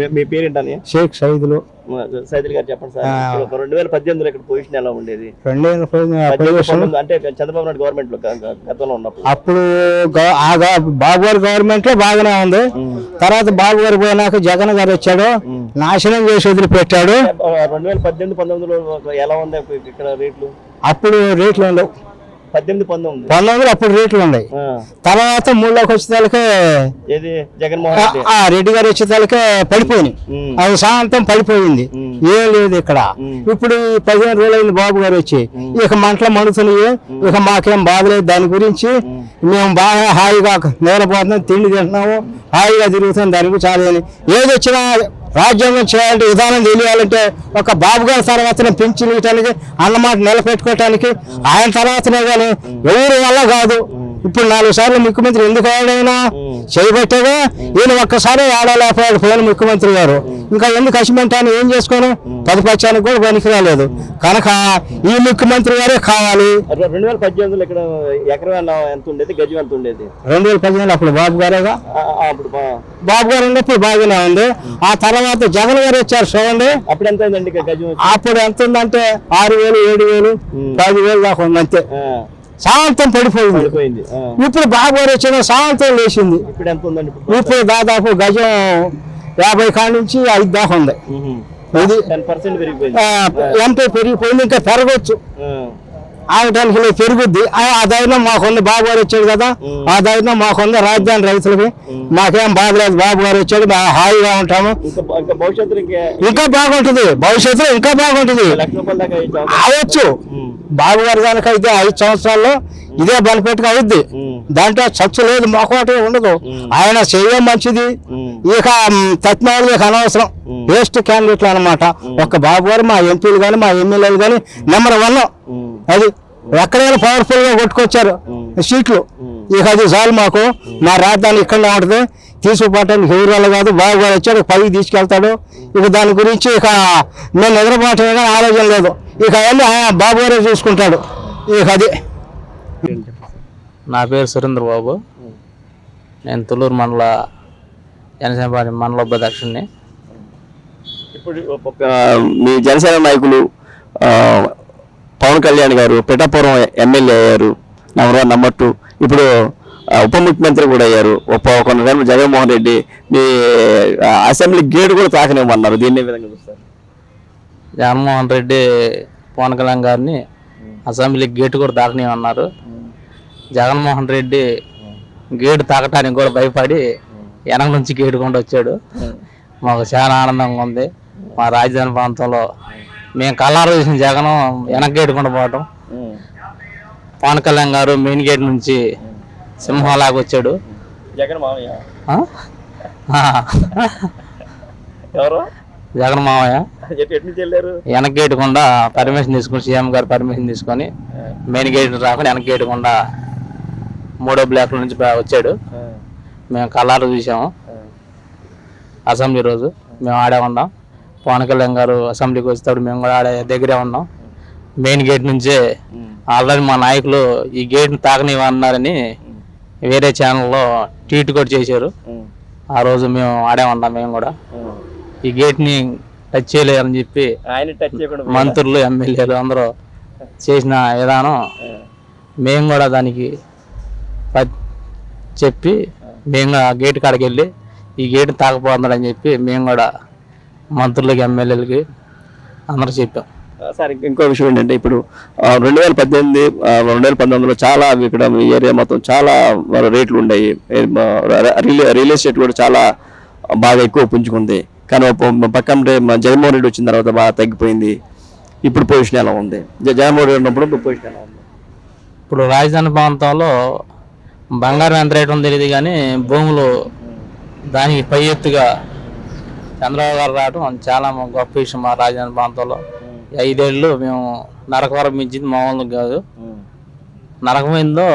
మీ పేరేంటని? షేక్ సైదులు. సైదులు గారు చెప్పండి సార్, 2018లో ఇక్కడ పొజిషన్ ఎలా ఉండేది? 2018 అంటే చంద్రబాబు నాయుడు గవర్నమెంట్ లో గతంలో ఉన్నప్పుడు అప్పుడు బాబు గారి గవర్నమెంట్ లో బాగానే ఉంది. తర్వాత బాబు గారు పోయినాక జగన్ గారు వచ్చాడు, నాశనం చేసి వదిలిపెట్టాడు. 2018-19లో ఎలా ఉంది ఇక్కడ రేట్లు? అప్పుడు రేట్లు ఉండవు. 18-19 అప్పుడు రేట్లు ఉన్నాయి. తర్వాత మూడులోకి వచ్చేదానికే జగన్మోహన్ రెడ్డి గారు వచ్చేదానికే పడిపోయినాయి. అది శాంతం పడిపోయింది, ఏం లేదు ఇక్కడ. ఇప్పుడు 15 రోజులైంది బాబు గారు వచ్చి. ఇక మంటలు మండుతున్నాయి, ఇక మాకేం బాధలేదు. దాని గురించి మేము బాగా హాయిగా నిద్రపోతున్నాం, తిండి తింటున్నాము, హాయిగా తిరుగుతున్నాం. దాని గురించి చాలా ఏది వచ్చినా రాజ్యాంగం చేయాలంటే విధానం తెలియాలంటే ఒక బాబు గారి తర్వాతనే పింఛన్ ఇవ్వటానికి, అన్నమాట నిలబెట్టుకోవటానికి ఆయన తర్వాతనే కానీ ఎవరి వల్ల కాదు. ఇప్పుడు 4 సార్లు ముఖ్యమంత్రి ఎందుకు ఆడైనా చేయబట్టేగా, ఈయన ఒక్కసారి ఆడలేకపోయాడు పోయిన ముఖ్యమంత్రి గారు. ఇంకా ఎందుకు అసిమెంటాన్ని ఏం చేసుకోను, పదిపక్షానికి కూడా పనికి రాలేదు. కనుక ఈ ముఖ్యమంత్రి గారే కావాలి. 2018లో ఇక్కడ ఎకరం ఎంత ఉండేది, గజం ఎంత ఉండేది? 2018 అప్పుడు బాబు గారేగా, బాబు గారు ఉన్నప్పుడు బాగానే ఉంది. ఆ తర్వాత జగన్ గారు వచ్చారు చూడండి, అప్పుడు ఎంత అయిందండి గజం? అప్పుడు ఎంత ఉందంటే 6,000, 7,000, 10,000 దాకా ఉంది అంతే. శాంతం పడిపోయింది. ఇప్పుడు బాబు గారు వచ్చిన శాంతం లేచింది. ఇప్పుడు ఎంత ఉందండి? ఇప్పుడు దాదాపు గజం 50 కాడి నుంచి 5 దాకా ఉంది. ఇది 10% పెరిగిపోయింది. ఎంత పెరిగిపోయింది, ఇంకా పెరగచ్చు. ఆగటానికి పెరుగుద్ది. ఆ ధైర్యం మాకుంది, బాబు గారు వచ్చాడు కదా, ఆ ధైర్యం మాకుంది. రాజధాని రైతులకి మాకేం బాధ లేదు, బాబు గారు వచ్చాడు, హాయిగా ఉంటాము. ఇంకా బాగుంటుంది, భవిష్యత్తులో ఇంకా బాగుంటుంది. అవచ్చు బాబు గారు కనుక అయితే 5 సంవత్సరాల్లో ఇదే బలపెట్టుకు అవుద్ది. దాంట్లో చచ్చు లేదు, మొక్కటే ఉండదు. ఆయన చేయడం మంచిది. ఇక తత్నాలు అనవసరం, వేస్ట్ క్యాండిడేట్లు అనమాట. ఒక్క బాబు గారు మా ఎంపీలు కానీ మా ఎమ్మెల్యేలు కానీ నెంబర్ 1. అది ఎక్కడైనా పవర్ఫుల్ గా కొట్టుకొచ్చారు సీట్లు. ఇక అది చాలు మాకు. మా రాజధాని ఇక్కడనే ఉంటుంది, తీసుకుపోవటానికి ఎవరి వల్ల కాదు. బాబు గారు వచ్చాడు, 10కి తీసుకెళ్తాడు. ఇక దాని గురించి ఇక మేము నిద్రపోవటమే కానీ ఆలోచన లేదు. ఇక అవన్నీ బాబు గారే చూసుకుంటాడు. ఇక అది. నా పేరు సురేంద్ర బాబు, నేను తుళ్ళూరు మండల జనసేన పార్టీ మండల ఉపాధ్యక్షుడిని. ఇప్పుడు మీ జనసేన నాయకులు పవన్ కళ్యాణ్ గారు పిఠాపురం ఎమ్మెల్యే అయ్యారు, నెంబర్ 2. ఇప్పుడు ఉప ముఖ్యమంత్రి కూడా అయ్యారు. కొన్ని జగన్మోహన్ రెడ్డి మీ అసెంబ్లీ గేట్ కూడా తాకనివ్వమన్నారు. దీన్ని విధంగా చూస్తారు? జగన్మోహన్ రెడ్డి పవన్ కళ్యాణ్ గారిని అసెంబ్లీ గేటు కూడా తాకనివ్వమన్నారు. జగన్మోహన్ రెడ్డి గేటు తాకటానికి కూడా భయపడి వెనక నుంచి గేటు కొండ వచ్చాడు. మాకు చాలా ఆనందంగా ఉంది. మా రాజధాని ప్రాంతంలో మేము కళ్ళారు చూసిన జగన్ వెనక గేటు కొండ పోవటం, పవన్ కళ్యాణ్ గారు మెయిన్ గేట్ నుంచి సింహంలాగా వచ్చాడు. జగన్ మామయ్య వెనక గేటు కొండ పర్మిషన్ తీసుకుని, సీఎం గారు పర్మిషన్ తీసుకొని మెయిన్ గేట్ రాకుండా వెనక గేటు కొండ 3వ బ్లాక్ నుంచి వచ్చాడు. మేము కళ్ళారు చూసాము. అసెంబ్లీ రోజు మేము ఆడే ఉన్నాం. పవన్ కళ్యాణ్ గారు అసెంబ్లీకి వచ్చేటప్పుడు మేము కూడా ఆడే దగ్గరే ఉన్నాం. మెయిన్ గేట్ నుంచే ఆల్రెడీ మా నాయకులు ఈ గేట్ని తాకనివ్వన్నారని వేరే ఛానల్లో ట్వీట్ కూడా చేశారు. ఆ రోజు మేము ఆడే ఉన్నాం. మేము కూడా ఈ గేట్ని టచ్ చేయలేరని చెప్పి మంత్రులు, ఎమ్మెల్యేలు అందరూ చేసిన విధానం మేము కూడా దానికి చెప్పి మేము ఆ గేట్ కాడికి వెళ్ళి ఈ గేట్ తాకపోతున్నాడని చెప్పి మేము కూడా మంత్రులకి, ఎమ్మెల్యేలకి అందరూ చెప్పాం. సార్ ఇంకో విషయం ఏంటంటే, ఇప్పుడు 2018-2019లో చాలా ఇక్కడ ఏరియా మొత్తం చాలా రేట్లు ఉన్నాయి. రియల్ ఎస్టేట్ కూడా చాలా బాగా ఎక్కువ పుంజుకుంది. కానీ పక్కన జగన్మోహన్ రెడ్డి వచ్చిన తర్వాత బాగా తగ్గిపోయింది. ఇప్పుడు పొజిషన్ ఎలా ఉంది? జగన్మోహన్ రెడ్డి ఉన్నప్పుడు పొజిషన్ ఎలా ఉంది? ఇప్పుడు రాజధాని ప్రాంతంలో బంగారం ఎంత రేటు ఉందో తెలియదు కానీ భూములు దానికి పై ఎత్తుగా చంద్రబాబు గారు రావడం చాలా గొప్ప విషయం. మా రాజధాని ప్రాంతంలో 5 ఏళ్ళు మేము నరకవరం మించింది మామూలు కాదు. నరకమైందో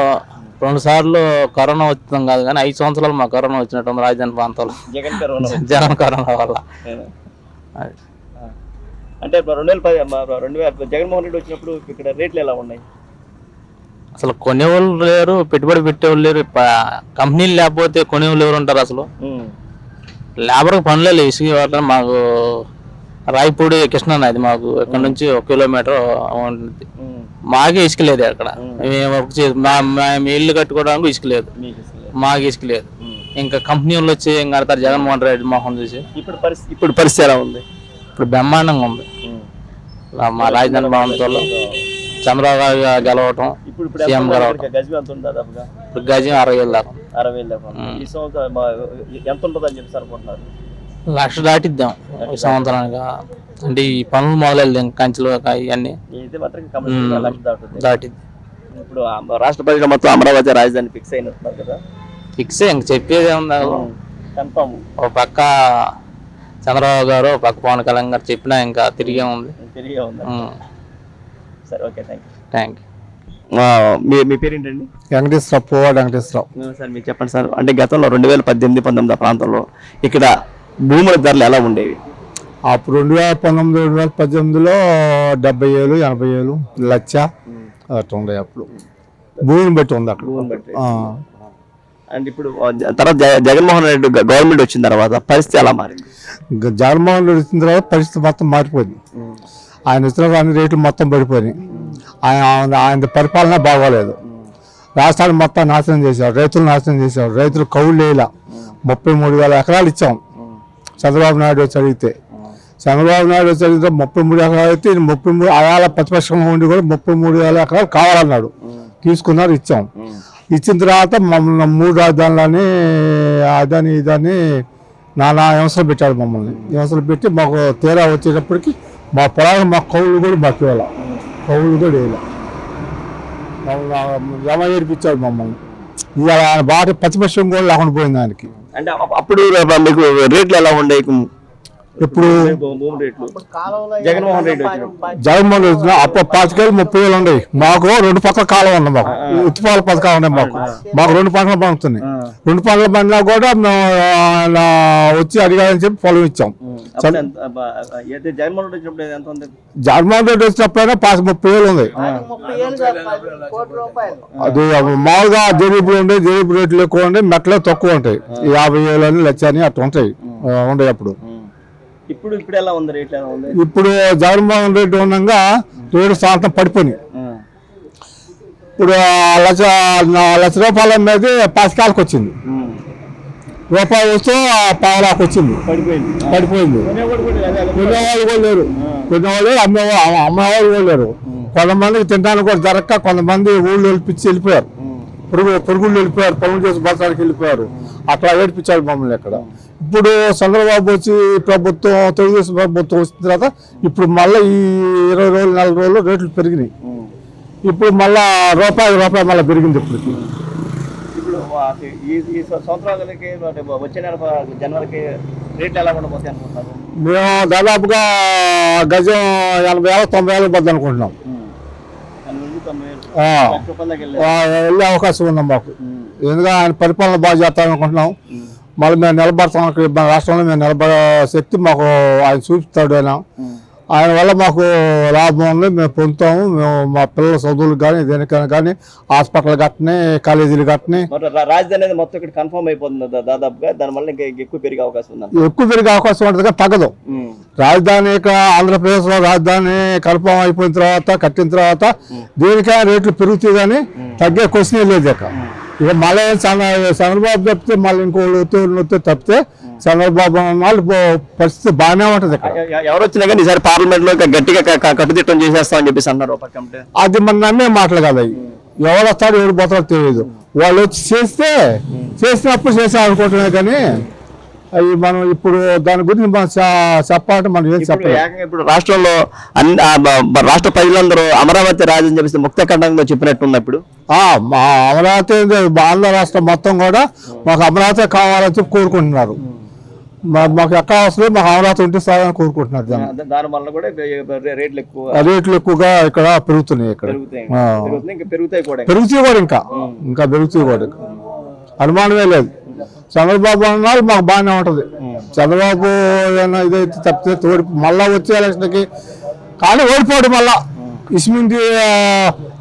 2 సార్లు కరోనా వచ్చిందాం కాదు కానీ 5 సంవత్సరాలు మా కరోనా వచ్చినట్టు రాజధాని ప్రాంతంలో జగన్ కరోనా వల్ల. అంటే జగన్మోహన్ రెడ్డి వచ్చినప్పుడు ఇక్కడ రేట్లు ఎలా ఉన్నాయి? అసలు కొనేవాళ్ళు లేరు, పెట్టుబడి పెట్టేవాళ్ళు లేరు. కంపెనీలు లేకపోతే కొనేవాళ్ళు ఎవరు ఉంటారు? అసలు లేబర్కి పనులే లేవు. ఇసుక ఇవ్వటం మాకు రాయపూడి కృష్ణా నది మాకు ఇక్కడ నుంచి 1 కిలోమీటర్ ఉంటుంది. మాకే ఇసుక లేదు అక్కడ. మేము ఇల్లు కట్టుకోవడానికి ఇసుక లేదు, మాకు ఇసుక లేదు. ఇంకా కంపెనీలు వచ్చి ఇంకా కడతారు జగన్మోహన్ రెడ్డి మొహం చూసి. ఇప్పుడు పరిస్థితి ఎలా ఉంది? ఇప్పుడు బ్రహ్మాండంగా ఉంది. మా రాజధాని భవనంలో చంద్రబాబు గారు గెలవటం, సీఎం గెలవటం. ఇప్పుడు గజం 60,000 దాకా. 1,00,000 దాటిద్దాం ఈ సంవత్సరానికి. అంటే ఈ పనులు మొదలెళ్దాం, కంచెలు ఇవన్నీ దాటిద్ది. ఇప్పుడు రాష్ట్ర ప్రజలు మొత్తం అమరావతి రాజధాని ఫిక్స్ అయినట్టున్నారు కదా? ఫిక్స్ ఇంక చెప్పేది ఏముంది. కన్ఫర్మ్. ఒక పక్క చంద్రబాబు గారు, ఒక పక్క పవన్ కళ్యాణ్ గారు చెప్పినా ఇంకా తిరిగే ఉంది. సరే, ఓకే, థ్యాంక్ యూ. మీ పేరేంటండి? వెంకటేశ్వరరావు, పువ్వాడ వెంకటేశ్వరరావు. సార్ మీరు చెప్పండి సార్. అంటే గతంలో 2018-19 ప్రాంతంలో ఇక్కడ భూముల ధరలు ఎలా ఉండేవి? అప్పుడు 2019, 2018లో 70,000, 80,000, లక్ష అట్లా ఉండే. అప్పుడు భూమిని బట్టి ఉంది అక్కడ. అంటే ఇప్పుడు తర్వాత జగన్మోహన్ రెడ్డి గవర్నమెంట్ వచ్చిన తర్వాత పరిస్థితి ఎలా మారింది? జగన్మోహన్ రెడ్డి వచ్చిన తర్వాత పరిస్థితి మొత్తం మారిపోయింది. ఆయన వచ్చిన అన్ని రేట్లు మొత్తం పడిపోయినాయి. ఆయన పరిపాలన బాగోలేదు. రాష్ట్రాన్ని మొత్తం నాశనం చేశారు, రైతులు నాశనం చేశారు. రైతులు కౌలు లేలా. 33,000 ఎకరాలు ఇచ్చాం చంద్రబాబు నాయుడు వచ్చి అడిగితే. చంద్రబాబు నాయుడు వచ్చి అడిగితే 33 ఎకరాలు అయితే 33 ఆయాల ప్రతిపక్షంగా ఉండి కూడా 33,000 ఎకరాలు కావాలన్నాడు. తీసుకున్నారు, ఇచ్చాం. ఇచ్చిన తర్వాత మమ్మల్ని 3 రాజధానులని అదని ఇదని నానా హింసలు పెట్టాడు. మమ్మల్ని హింసలు పెట్టి మాకు తీరా వచ్చేటప్పటికి మా పొలాలు, మా కౌలు కూడా మాకు ఇవ్వాలి. కౌలు కూడా వేయాలి. జమ ఏడిపించాడు మమ్మల్ని. ఇవాళ ఆయన బాగా ప్రతిపక్షం కూడా లేకుండా పోయింది ఆయనకి. అంటే అప్పుడు మీకు రేట్లు ఎలా ఉండేవి? ఇప్పుడు జగన్మోహన్ రెడ్డి వచ్చిన అప్పుడు 25,000, 30,000 ఉన్నాయి. మాకు 2 పక్కల కాలం ఉంది. మాకు ఉత్పాదక పథకాలు ఉన్నాయి. మాకు 2 పంటలు పండుతున్నాయి. 2 పంటలు పండినా కూడా మేము వచ్చి అడిగాలని చెప్పి పొలం ఇచ్చాం. జగన్మోహన్ రెడ్డి వచ్చినప్పుడు ఎంత ఉంది? జగన్మోహన్ రెడ్డి వచ్చినప్పుడైనా 30,000 ఉంది. అది మామూలుగా జరీబులు ఉండే, జరీబు రేట్లు ఎక్కువ ఉండే, మెట్లే తక్కువ ఉంటాయి. 50,000 అని, 1,00,000 అని అట్లా ఉంటాయి ఉండే అప్పుడు. ఇప్పుడు ఎలా ఉంది రేట్? ఎలా ఉంది ఇప్పుడు? జగన్మోహన్ రెడ్డి ఉండగా రేటు శాతం పడిపోయినాయి. ఇప్పుడు 1,00,000 రూపాయల మీద 10,000 వచ్చింది. రూపాయలు వస్తే 5,00,000 వచ్చింది. పడిపోయింది. కొనేవాళ్ళు కూడా లేరు, కొనేవాళ్ళు అమ్మేవాళ్ళు కూడా లేరు. కొంతమందికి తినడానికి కూడా జరగక కొంతమంది ఊళ్ళో వెళ్ళిపించి వెళ్ళిపోయారు. పొరుగుళ్ళు వెళ్ళిపోయారు, పనులు చేసి బతకానికి వెళ్ళిపోయారు. అట్లా ఏడిపించారు మమ్మల్ని ఇక్కడ. ఇప్పుడు చంద్రబాబు వచ్చి ప్రభుత్వం, తెలుగుదేశం ప్రభుత్వం వచ్చిన తర్వాత ఇప్పుడు మళ్ళీ ఈ 20 రోజులు, 4 రోజులు రేట్లు పెరిగినాయి. ఇప్పుడు మళ్ళా రూపాయి మళ్ళీ పెరిగింది. ఇప్పటికి ఈ సంవత్సరాలకి వచ్చే నెల జనవరికి రేట్లు ఎలా ఉండబోతాయి అనుకుంటున్నారు? మేము దాదాపుగా గజం 80,000, 90,000 పద్దు అనుకుంటున్నాం. వెళ్ళే అవకాశం ఉన్నాం మాకు. ఎందుకంటే ఆయన పరిపాలన బాగా చేస్తామనుకుంటున్నాం. మళ్ళీ మేము నిలబడతాం. మన రాష్ట్రంలో మేము నిలబడే శక్తి మాకు ఆయన చూపిస్తాడు. ఆయన వల్ల మాకు లాభం ఉంది, మేము పొందుతాము. మేము మా పిల్లల చదువులు కానీ దేనికైనా కానీ హాస్పిటల్ కట్టని, కాలేజీలు కట్టని. రాజధాని అనేది మొత్తం ఇక్కడ కన్ఫర్మ్ అయిపోతుంది దాదాపుగా. దానివల్ల ఇంకా ఎక్కువ పెరిగే అవకాశం ఉంది. ఎక్కువ పెరిగే అవకాశం ఉంటుంది కానీ తగ్గదు. రాజధాని ఇక్కడ ఆంధ్రప్రదేశ్లో రాజధాని కన్ఫర్మ్ అయిపోయిన తర్వాత, కట్టిన తర్వాత దేనికైనా రేట్లు పెరుగుతాయి కానీ తగ్గే క్వశ్చన్ లేదు. ఇక మళ్ళీ చంద్రబాబు తప్పితే మళ్ళీ ఇంకోళ్ళు తప్పితే చంద్రబాబు వాళ్ళు పరిస్థితి బాగానే ఉంటది. ఎవరు వచ్చినా కానీ ఈసారి పార్లమెంట్ లో గట్టిగా కట్టుదిట్టం చేసేస్తామని చెప్పేసి అన్నారు. అది మన నమ్మే మాటలు కదా. ఎవరు వస్తాడు, ఎవరు పోతాడో తెలియదు. వాళ్ళు వచ్చి చేసినప్పుడు చేసే అనుకుంటున్నాయి కానీ అవి మనం ఇప్పుడు దాని గురించి మనం చెప్పాలంటే మనం ఏం చెప్పలేదు. ఇప్పుడు రాష్ట్రంలో రాష్ట్ర ప్రజలందరూ అమరావతి రాజధాని చెప్పేసి ముక్త ఖండంలో చెప్పినట్టుంది. ఇప్పుడు మా అమరావతి ఆంధ్ర రాష్ట్రం మొత్తం కూడా మాకు అమరావతి కావాలని చెప్పి కోరుకుంటున్నారు. మాకు ఎక్కడ అవసరం, మాకు అమరావతి ఉంటే సాలని కోరుకుంటున్నారు. దానివల్ల కూడా రేట్లు ఎక్కువగా ఇక్కడ పెరుగుతున్నాయి. ఇక్కడ పెరుగుతాయి కూడా, ఇంకా పెరుగుతాయి కూడా, అనుమానమే లేదు. చంద్రబాబు అన్నారు మాకు బాగానే ఉంటది. చంద్రబాబు ఏమైనా ఇదైతే తప్పితే తోడి మళ్ళా వచ్చే ఎలక్షన్కి కానీ ఓడిపోవడం మళ్ళా ఇసుమింటి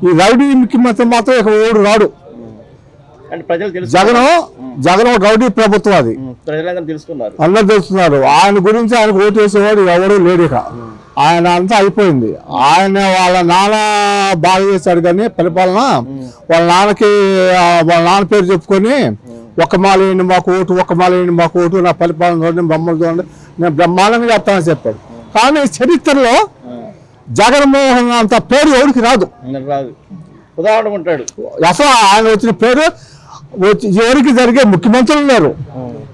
ఈ రౌడీ ముఖ్యమంత్రి మాత్రం ఇక ఓడు రాడు. అంటే ప్రజలు తెలుసు, జగన్ రౌడీ ప్రభుత్వం అది ప్రజలందరూ తెలుసుకున్నారు. అందరూ తెలుస్తున్నారు. ఆయన గురించి ఆయనకు ఓటు వేసేవాడు ఎవరు లేడు ఇక. ఆయన అంతా అయిపోయింది. ఆయన వాళ్ళ నాన్న బాగా చేశాడు కానీ పరిపాలన, వాళ్ళ నాన్న పేరు చెప్పుకొని ఒక్క మాల వేయండి మాకు ఓటు, ఒక్క మాల వేయండి మాకు ఓటు, నా పరిపాలన చూడండి, బొమ్మలు చూడండి, నేను బ్రహ్మాండంగా చెప్తానని చెప్పాడు. కానీ చరిత్రలో జగన్మోహన్ అంత పేరు ఎవరికి రాదు. ఉదాహరణ ఉంటాడు అసలు ఆయన వచ్చిన పేరు ఎవరికి జరిగే ముఖ్యమంత్రులు లేరు,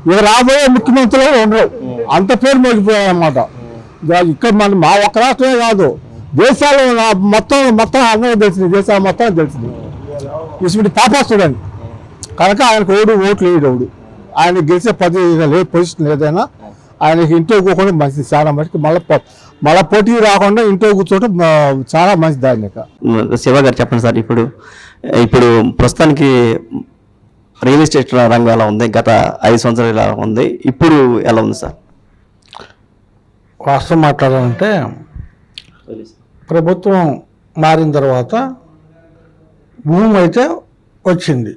ఇక రాబోయే ముఖ్యమంత్రులు ఉండరు. అంత పేరు మోగిపోయాయి అన్నమాట. ఇక్కడ మా ఒక్క రాష్ట్రమే కాదు, దేశాలు మొత్తం అందరూ తెలిసింది, దేశాలు మొత్తం తెలిసింది. ఇటువంటి పాపాస్తుడని కనుక ఆయనకు ఓట్లు వేయడు. ఆయన గెలిచే పొజిషన్ ఏదైనా ఆయనకి ఇంట్లో కూర్చోవడం మంచిది. చాలా మటుకు మళ్ళీ పోటీ రాకుండా ఇంట్లో కూర్చోవడం చాలా మంచిది. ఆయన శివ గారు చెప్పండి సార్, ఇప్పుడు ప్రస్తుతానికి రియల్ ఎస్టేట్ రంగం ఎలా ఉంది? గత 5 సంవత్సరాలు ఎలా ఉంది, ఇప్పుడు ఎలా ఉంది సార్? వాస్తవం మాట్లాడాలంటే ప్రభుత్వం మారిన తర్వాత భూమి అయితే వచ్చింది,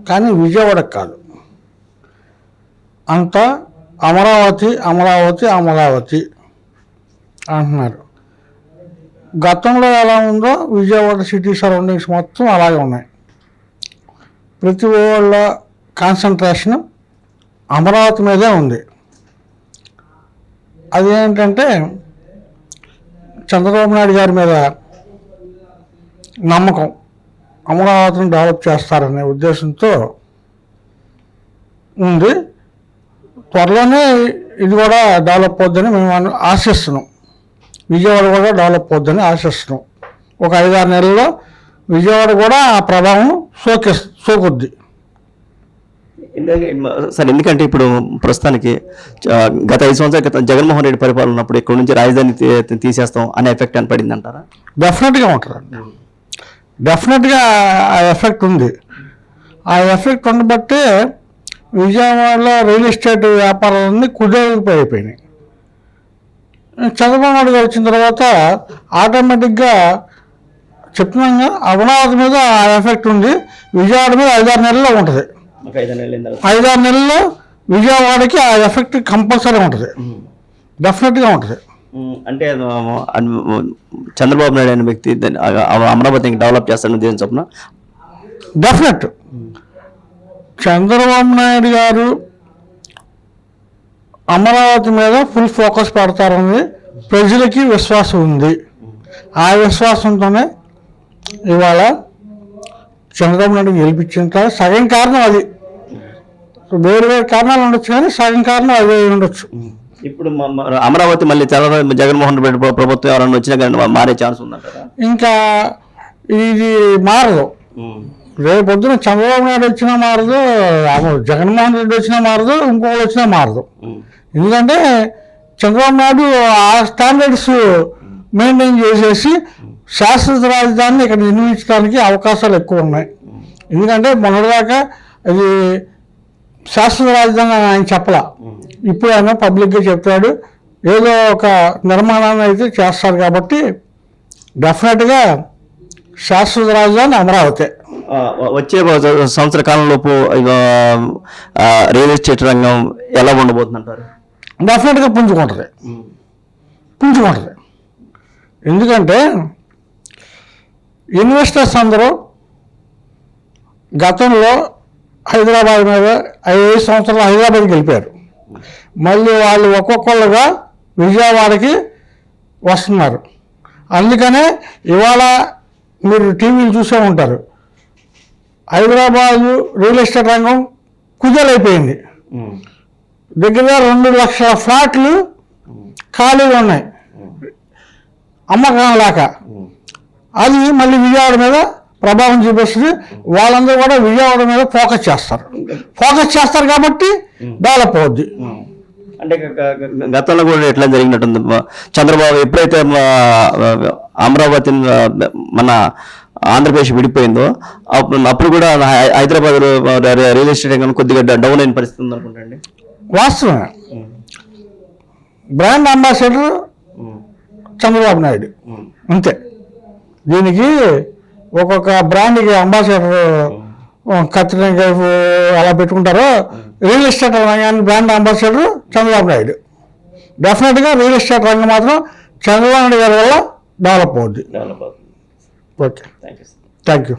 కానీ విజయవాడకు కాదు. అంతా అమరావతి అమరావతి అమరావతి అంటున్నారు. గతంలో ఎలా ఉందో విజయవాడ సిటీ సరౌండింగ్స్ మొత్తం అలాగే ఉన్నాయి. ప్రతి వాళ్ళ కాన్సన్ట్రేషన్ అమరావతి మీదే ఉంది. అదేంటంటే చంద్రబాబు నాయుడు గారి మీద నమ్మకం, అమరావతిని డెవలప్ చేస్తారనే ఉద్దేశంతో ఉంది. త్వరలోనే ఇది కూడా డెవలప్ అవుద్దని మేము ఆశిస్తున్నాం. విజయవాడ కూడా డెవలప్ అవుద్దని ఆశిస్తున్నాం. ఒక 5-6 నెలల్లో విజయవాడ కూడా ఆ ప్రభావం సోకుద్ది సార్. ఎందుకంటే ఇప్పుడు ప్రస్తుతానికి గత 5 సంవత్సరాల క్రితం జగన్మోహన్ రెడ్డి పరిపాలన ఉన్నప్పుడు ఇక్కడ నుంచి రాజధాని తీసేస్తాం అనే ఎఫెక్ట్ అని పడింది అంటారా? డెఫినెట్గా ఉంటుందండి. డెఫినెట్గా ఆ ఎఫెక్ట్ ఉంది. ఆ ఎఫెక్ట్ ఉండబట్టే విజయవాడలో రియల్ ఎస్టేట్ వ్యాపారాలన్నీ కుదేరిపోయినాయి. చంద్రబాబు నాయుడు గారు వచ్చిన తర్వాత ఆటోమేటిక్గా చెప్తున్నాగా అమరావతి మీద ఆ ఎఫెక్ట్ ఉంది. విజయవాడ మీద 5-6 నెలల్లో ఉంటుంది. 5-6 నెలల్లో విజయవాడకి ఆ ఎఫెక్ట్ కంపల్సరీ ఉంటుంది, డెఫినెట్గా ఉంటుంది. అంటే చంద్రబాబు నాయుడు అనే వ్యక్తి అమరావతిని డెవలప్ చేస్తారని ఉద్దేశం చెప్పిన డెఫినెట్. చంద్రబాబు నాయుడు గారు అమరావతి మీద ఫుల్ ఫోకస్ పెడతారని ప్రజలకి విశ్వాసం ఉంది. ఆ విశ్వాసంతోనే ఇవాళ చంద్రబాబు నాయుడు గెలిపించిన సగం కారణం అది. వేరు కారణాలు ఉండొచ్చు, కానీ సగం కారణం అదే ఉండొచ్చు. ఇప్పుడు అమరావతి మళ్ళీ జగన్మోహన్ రెడ్డి ప్రభుత్వం ఎవరన్నా వచ్చినా కానీ మారే ఛాన్స్ ఉందంటారా? ఇంకా ఇది మారదు. రేపు పొద్దున చంద్రబాబు నాయుడు వచ్చినా మారదు, జగన్మోహన్ రెడ్డి వచ్చినా మారదు, ఇంకోళ్ళు వచ్చినా మారదు. ఎందుకంటే చంద్రబాబు నాయుడు ఆ స్టాండర్డ్స్ మెయింటైన్ చేసేసి శాశ్వత రాజధానిని ఇక్కడ నిర్మించడానికి అవకాశాలు ఎక్కువ ఉన్నాయి. ఎందుకంటే మొన్నటిదాకా అది శాశ్వత రాజధాని ఆయన చెప్పలా, ఇప్పుడు ఆయన పబ్లిక్గా చెప్తాడు. ఏదో ఒక నిర్మాణాన్ని అయితే చేస్తారు కాబట్టి డెఫినెట్గా శాశ్వత రాజధాని అమరావతి. వచ్చే సంవత్సర కాలంలోపు రియల్ ఎస్టేట్ రంగం ఎలా ఉండబోతుంది అంటారు? డెఫినెట్గా పుంజుకుంటుంది. ఎందుకంటే ఇన్వెస్టర్స్ అందరూ గతంలో హైదరాబాద్ మీద 5 సంవత్సరాలు హైదరాబాద్కి వెళ్ళిపోయారు. మళ్ళీ వాళ్ళు ఒక్కొక్కళ్ళుగా విజయవాడకి వస్తున్నారు. అందుకనే ఇవాళ మీరు టీవీలు చూసే ఉంటారు, హైదరాబాదు రియల్ ఎస్టేట్ రంగం కుదేలైపోయింది. దగ్గర 2 లక్షల ఫ్లాట్లు ఖాళీగా ఉన్నాయి అమ్మకం లేక. అది మళ్ళీ విజయవాడ మీద ప్రభావం చూపిస్తుంది. వాళ్ళందరూ కూడా విజయవాడ మీద ఫోకస్ చేస్తారు కాబట్టి డెవలప్ అవుద్ది. అంటే గతంలో కూడా ఎట్లా జరిగినట్టుంది. చంద్రబాబు ఎప్పుడైతే అమరావతి మన ఆంధ్రప్రదేశ్ విడిపోయిందో అప్పుడు కూడా హైదరాబాద్ రియల్ ఎస్టేట్ రంగం కొద్దిగా డౌన్ అయిన పరిస్థితి ఉంది అనుకుంటండి. వాస్తవమే. బ్రాండ్ అంబాసిడర్ చంద్రబాబు నాయుడు అంతే. దీనికి ఒక్కొక్క బ్రాండ్కి అంబాసిడర్ కత్తిరింగ్ అలా పెట్టుకుంటారో రియల్ ఎస్టేట్ రంగాన్ని బ్రాండ్ అంబాసిడర్ చంద్రబాబు నాయుడు. డెఫినెట్గా రియల్ ఎస్టేట్ రంగం మాత్రం చంద్రబాబు నాయుడు గారి వల్ల డెవలప్ అవుద్ది. Okay, thank you.